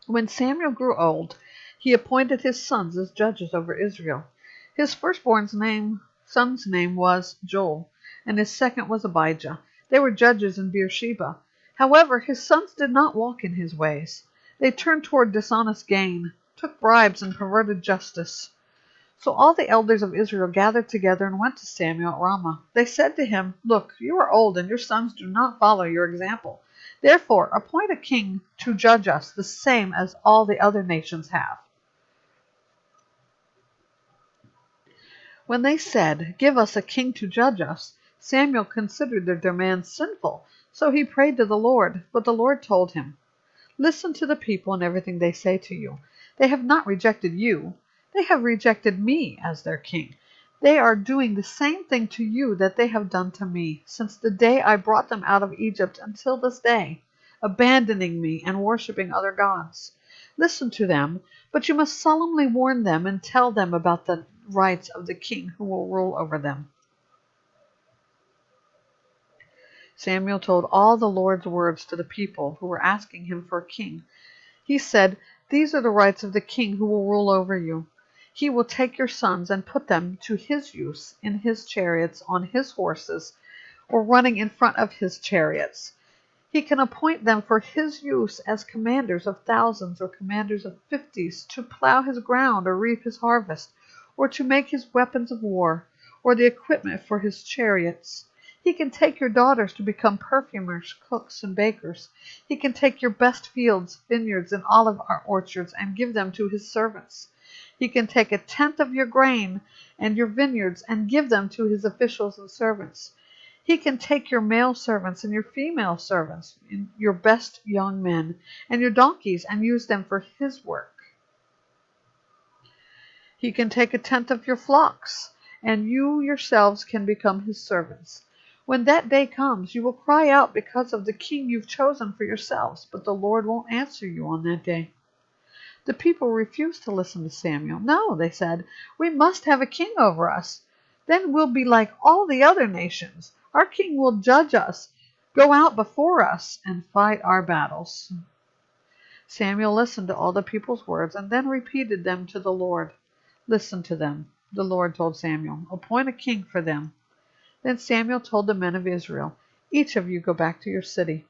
When Samuel grew old, he appointed his sons as judges over Israel. His son's name was Joel, and his second was Abijah. They were judges in Beersheba. However, his sons did not walk in his ways. They turned toward dishonest gain, took bribes, and perverted justice. So all the elders of Israel gathered together and went to Samuel at Ramah. They said to him, "Look, you are old, and your sons do not follow your example. Therefore, appoint a king to judge us, the same as all the other nations have." When they said, "Give us a king to judge us," Samuel considered their demand sinful, so he prayed to the Lord. But the Lord told him, "Listen to the people and everything they say to you. They have not rejected you. They have rejected me as their king. They are doing the same thing to you that they have done to me, since the day I brought them out of Egypt until this day, abandoning me and worshipping other gods. Listen to them, but you must solemnly warn them and tell them about the rights of the king who will rule over them." Samuel told all the Lord's words to the people who were asking him for a king. He said, "These are the rights of the king who will rule over you. He will take your sons and put them to his use in his chariots, on his horses, or running in front of his chariots. He can appoint them for his use as commanders of thousands or commanders of fifties, to plow his ground or reap his harvest, or to make his weapons of war, or the equipment for his chariots. He can take your daughters to become perfumers, cooks, and bakers. He can take your best fields, vineyards, and olive orchards and give them to his servants. He can take a tenth of your grain and your vineyards and give them to his officials and servants. He can take your male servants and your female servants, your best young men, and your donkeys and use them for his work. He can take a tenth of your flocks, and you yourselves can become his servants. When that day comes, you will cry out because of the king you've chosen for yourselves, but the Lord won't answer you on that day." The people refused to listen to Samuel. "No," they said, "we must have a king over us. Then we'll be like all the other nations. Our king will judge us, go out before us, and fight our battles." Samuel listened to all the people's words and then repeated them to the Lord. "Listen to them," the Lord told Samuel. "Appoint a king for them." Then Samuel told the men of Israel, "Each of you go back to your city.